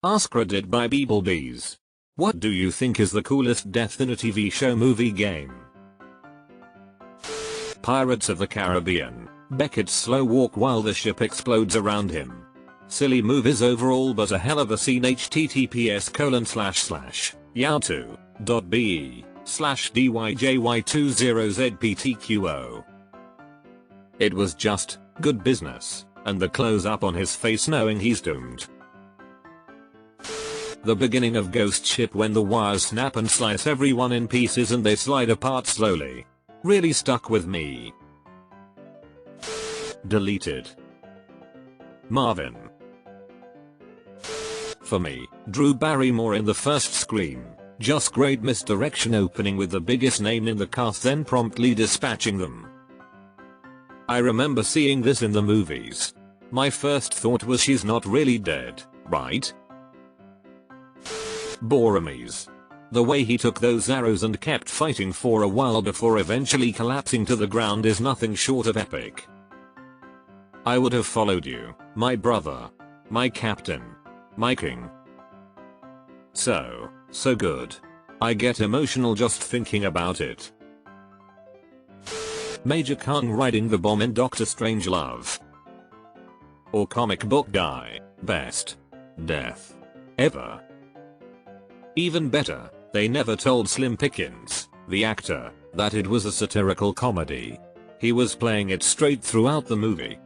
AskReddit by Beeblebees. What do you think is the coolest death in a TV show, movie, game? Pirates of the Caribbean. Beckett's slow walk while the ship explodes around him. Silly movies overall, but a hell of a scene. https://yahoo.be/dyjy20zptqo. It was just good business, and the close up on his face knowing he's doomed. The beginning of Ghost Ship when the wires snap and slice everyone in pieces and they slide apart slowly. Really stuck with me. Deleted. Marvin. For me, Drew Barrymore in the first Scream. Just great misdirection, opening with the biggest name in the cast then promptly dispatching them. I remember seeing this in the movies. My first thought was she's not really dead, right? Boromese. The way he took those arrows and kept fighting for a while before eventually collapsing to the ground is nothing short of epic. I would have followed you, my brother, my captain, my king. So good. I get emotional just thinking about it. Major Kang riding the bomb in Doctor Strangelove. Or comic book guy, best death ever. Even better, they never told Slim Pickens, the actor, that it was a satirical comedy. He was playing it straight throughout the movie.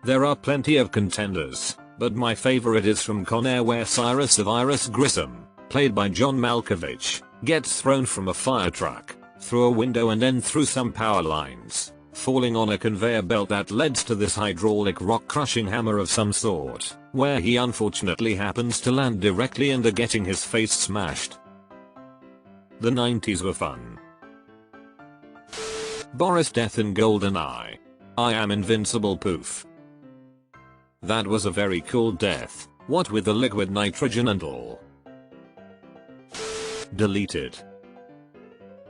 There are plenty of contenders, but my favorite is from Con Air, where Cyrus of Iris Grissom, played by John Malkovich, gets thrown from a fire truck, through a window and then through some power lines, falling on a conveyor belt that leads to this hydraulic rock crushing hammer of some sort, where he unfortunately happens to land directly under, getting his face smashed. The 90s were fun. Boris death in GoldenEye. I am invincible poof. That was a very cool death, what with the liquid nitrogen and all. Deleted.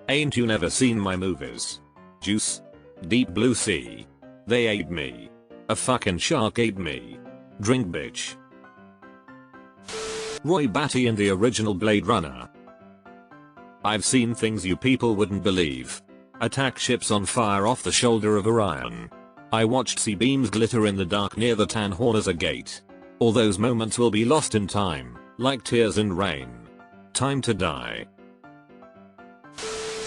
Ain't you never seen my movies? Juice. Deep Blue Sea. They ate me. A fucking shark ate me. Drink bitch. Roy Batty in the original Blade Runner. I've seen things you people wouldn't believe. Attack ships on fire off the shoulder of Orion. I watched sea beams glitter in the dark near the Tanhornaza Gate. All those moments will be lost in time, like tears in rain. Time to die.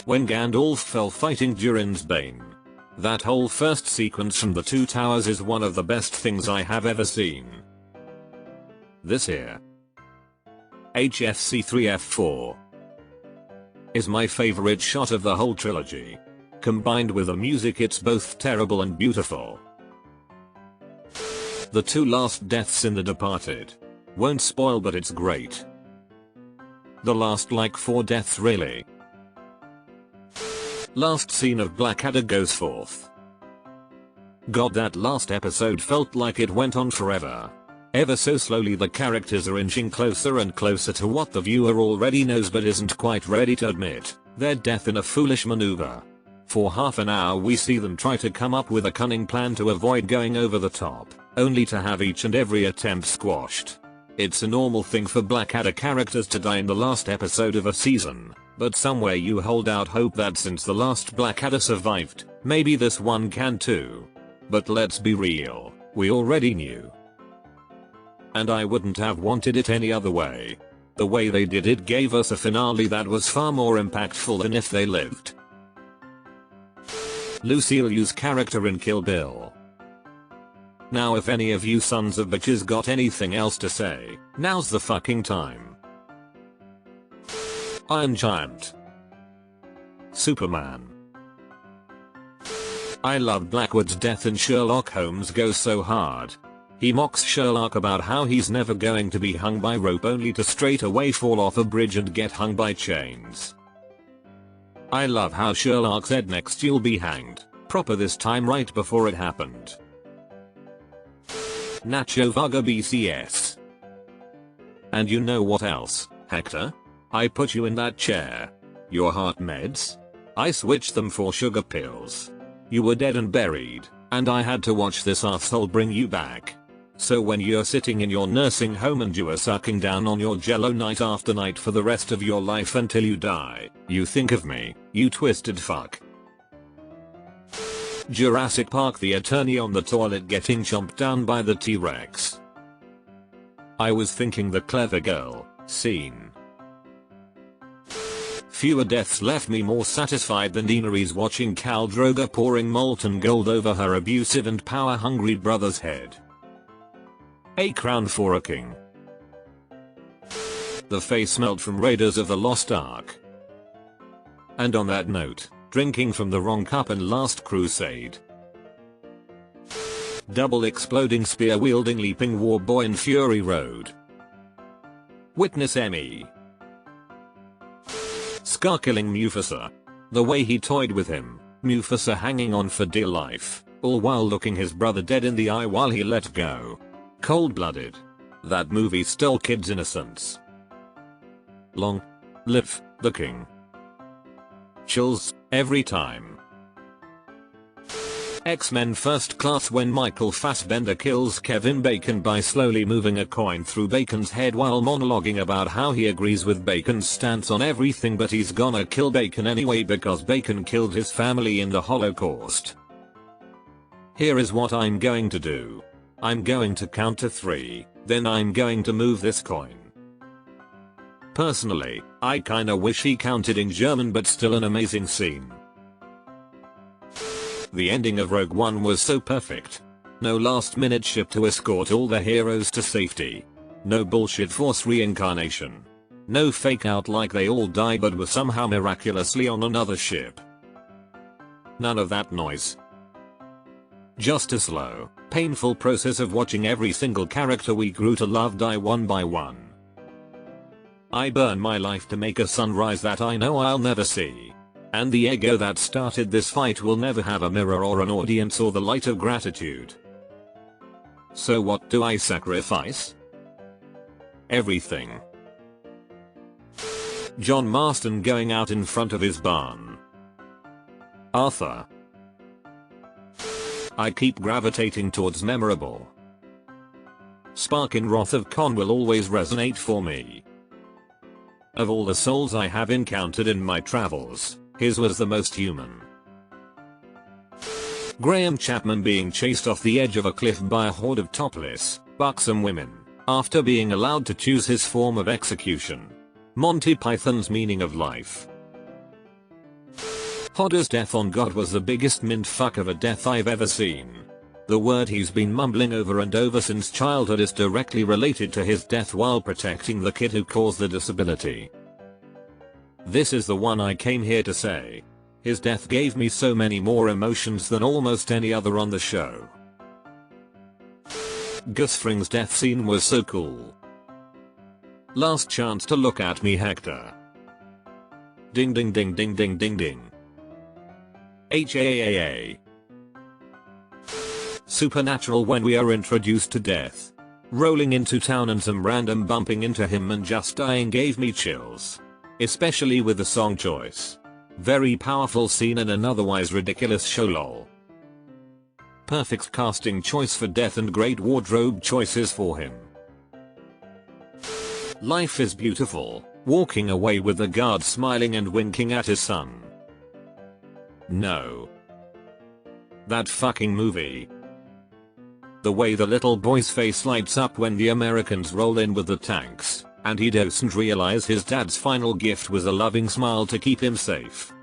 When Gandalf fell fighting Durin's Bane. That whole first sequence from the Two Towers is one of the best things I have ever seen. This here. HFC3F4 is my favorite shot of the whole trilogy. Combined with the music, it's both terrible and beautiful. The two last deaths in The Departed. Won't spoil, but it's great. The last like 4 deaths really. Last scene of Blackadder goes forth. God, that last episode felt like it went on forever. Ever so slowly the characters are inching closer and closer to what the viewer already knows but isn't quite ready to admit, their death in a foolish maneuver. For half an hour we see them try to come up with a cunning plan to avoid going over the top, only to have each and every attempt squashed. It's a normal thing for Blackadder characters to die in the last episode of a season, but somewhere you hold out hope that since the last Blackadder survived, maybe this one can too. But let's be real, we already knew. And I wouldn't have wanted it any other way. The way they did it gave us a finale that was far more impactful than if they lived. Lucille Yu's character in Kill Bill. Now if any of you sons of bitches got anything else to say, now's the fucking time. Iron Giant. Superman. I love Blackwood's death in Sherlock Holmes goes so hard. He mocks Sherlock about how he's never going to be hung by rope, only to straight away fall off a bridge and get hung by chains. I love how Sherlock said next you'll be hanged, proper this time, right before it happened. Nacho Varga BCS. And you know what else, Hector? I put you in that chair. Your heart meds? I switched them for sugar pills. You were dead and buried, and I had to watch this arsehole bring you back. So when you're sitting in your nursing home and you are sucking down on your jello night after night for the rest of your life until you die, you think of me, you twisted fuck. Jurassic Park, the attorney on the toilet getting chomped down by the T-Rex. I was thinking the clever girl scene. Fewer deaths left me more satisfied than Daenerys watching Khal Drogo pouring molten gold over her abusive and power-hungry brother's head. A crown for a king. The face melt from Raiders of the Lost Ark. And on that note, drinking from the wrong cup in Last Crusade. Double exploding spear wielding leaping war boy in Fury Road. Witness Emmy. Scar killing Mufasa. The way he toyed with him, Mufasa hanging on for dear life, all while looking his brother dead in the eye while he let go. Cold-blooded. That movie stole kids' innocence. Long live the king. Chills every time. X-Men First Class when Michael Fassbender kills Kevin Bacon by slowly moving a coin through Bacon's head while monologuing about how he agrees with Bacon's stance on everything but he's gonna kill Bacon anyway because Bacon killed his family in the Holocaust. Here is what I'm going to do. I'm going to count to 3, then I'm going to move this coin. Personally, I kinda wish he counted in German, but still an amazing scene. The ending of Rogue One was so perfect. No last minute ship to escort all the heroes to safety. No bullshit Force reincarnation. No fake out like they all died but were somehow miraculously on another ship. None of that noise. Just a slow, painful process of watching every single character we grew to love die one by one. I burn my life to make a sunrise that I know I'll never see. And the ego that started this fight will never have a mirror or an audience or the light of gratitude. So what do I sacrifice? Everything. John Marston going out in front of his barn. Arthur. I keep gravitating towards memorable. Spark in Wrath of Khan will always resonate for me. Of all the souls I have encountered in my travels, his was the most human. Graham Chapman being chased off the edge of a cliff by a horde of topless, buxom women, after being allowed to choose his form of execution. Monty Python's meaning of life. Hodder's death on God was the biggest mint fuck of a death I've ever seen. The word he's been mumbling over and over since childhood is directly related to his death while protecting the kid who caused the disability. This is the one I came here to say. His death gave me so many more emotions than almost any other on the show. Gus Fring's death scene was so cool. Last chance to look at me, Hector. Ding ding ding ding ding ding ding. HAAA. Supernatural when we are introduced to death. Rolling into town and some random bumping into him and just dying gave me chills. Especially with the song choice. Very powerful scene in an otherwise ridiculous show lol. Perfect casting choice for death and great wardrobe choices for him. Life is beautiful, walking away with the guard smiling and winking at his son. No. That fucking movie. The way the little boy's face lights up when the Americans roll in with the tanks, and he doesn't realize his dad's final gift was a loving smile to keep him safe.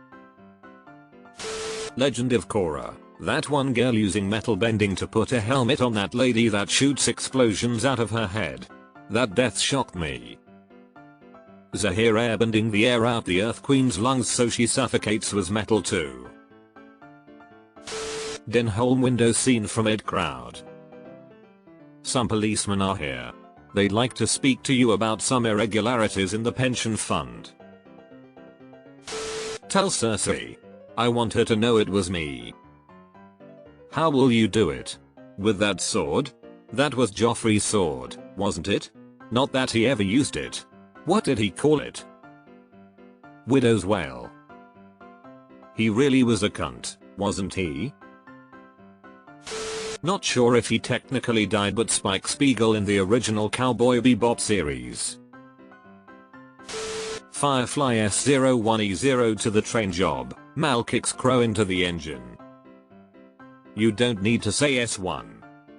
Legend of Korra. That one girl using metal bending to put a helmet on that lady that shoots explosions out of her head. That death shocked me. Zahir airbending the air out the Earth Queen's lungs so she suffocates was metal too. Denholm window scene from Ed Crowd. Some policemen are here. They'd like to speak to you about some irregularities in the pension fund. Tell Cersei. I want her to know it was me. How will you do it? With that sword? That was Joffrey's sword, wasn't it? Not that he ever used it. What did he call it? Widow's wail. He really was a cunt, wasn't he? Not sure if he technically died, but Spike Spiegel in the original Cowboy Bebop series. Firefly S01E0 to the train job, Mal kicks Crow into the engine. You don't need to say S1.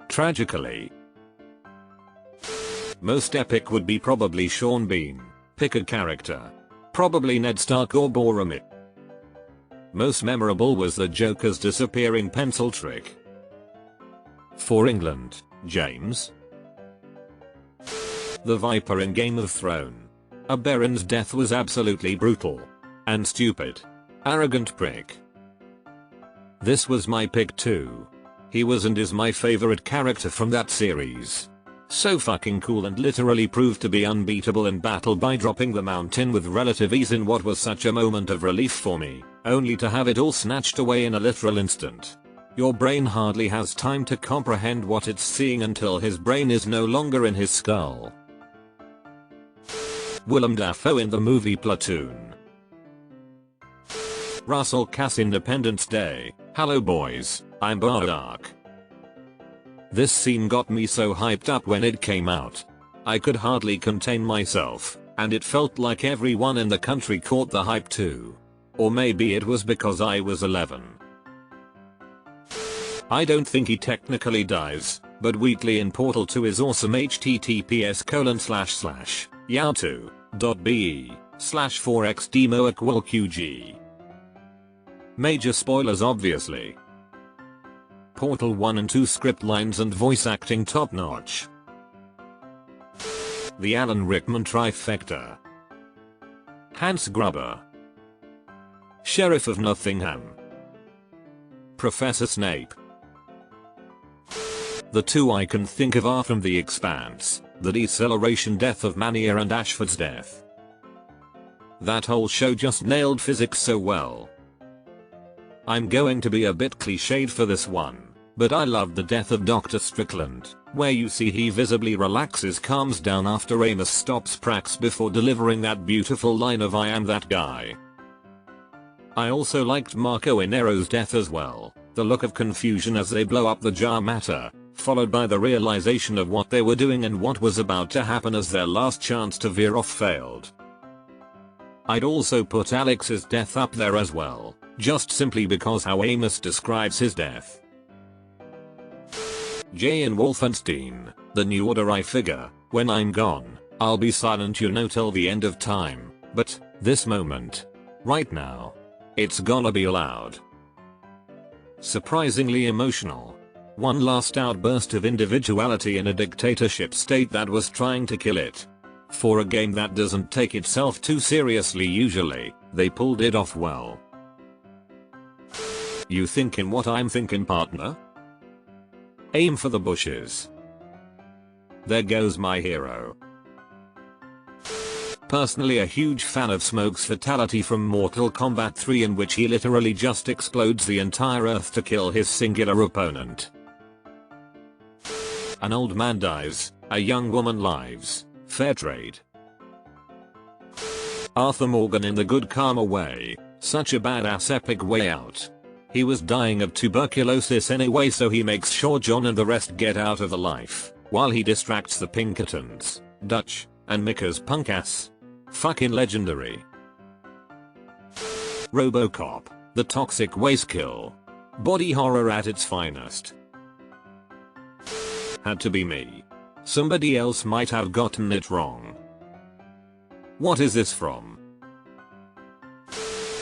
Tragically. Most epic would be probably Sean Bean. Pick a character. Probably Ned Stark or Boromir. Most memorable was the Joker's disappearing pencil trick. For England, James. The Viper in Game of Thrones. A Baron's death was absolutely brutal. And stupid. Arrogant prick. This was my pick too. He was and is my favorite character from that series. So fucking cool and literally proved to be unbeatable in battle by dropping the mountain with relative ease in what was such a moment of relief for me, only to have it all snatched away in a literal instant. Your brain hardly has time to comprehend what it's seeing until his brain is no longer in his skull. Willem Dafoe in the movie Platoon. Russell Cass Independence Day. Hello boys, I'm Bardock. This scene got me so hyped up when it came out. I could hardly contain myself, and it felt like everyone in the country caught the hype too. Or maybe it was because I was 11. I don't think he technically dies, but Wheatley in Portal 2 is awesome. https://yahoo.be/4xdemoequalqg. Major spoilers obviously. Portal 1 and 2 script lines and voice acting top notch. The Alan Rickman trifecta. Hans Gruber. Sheriff of Nottingham. Professor Snape. The two I can think of are from The Expanse, the deceleration death of Mania and Ashford's death. That whole show just nailed physics so well. I'm going to be a bit cliched for this one, but I loved the death of Dr. Strickland, where you see he visibly relaxes, calms down after Amos stops Prax before delivering that beautiful line of "I am that guy." I also liked Marco Inero's death as well, the look of confusion as they blow up the jar matter, followed by the realization of what they were doing and what was about to happen as their last chance to veer off failed. I'd also put Alex's death up there as well, just simply because how Amos describes his death. Jay and Wolfenstein, The New Order. I figure, when I'm gone, I'll be silent till the end of time, but, this moment. Right now. It's gonna be loud. Surprisingly emotional. One last outburst of individuality in a dictatorship state that was trying to kill it. For a game that doesn't take itself too seriously usually, they pulled it off well. You thinking what I'm thinking, partner? Aim for the bushes. There goes my hero. Personally a huge fan of Smoke's fatality from Mortal Kombat 3, in which he literally just explodes the entire earth to kill his singular opponent. An old man dies, a young woman lives. Fair trade. Arthur Morgan in The Good Karma Way. Such a badass epic way out. He was dying of tuberculosis anyway, so he makes sure John and the rest get out of the life, while he distracts the Pinkertons, Dutch, and Mika's punk ass. Fucking legendary. RoboCop, the toxic waste kill. Body horror at its finest. Had to be me. Somebody else might have gotten it wrong. What is this from?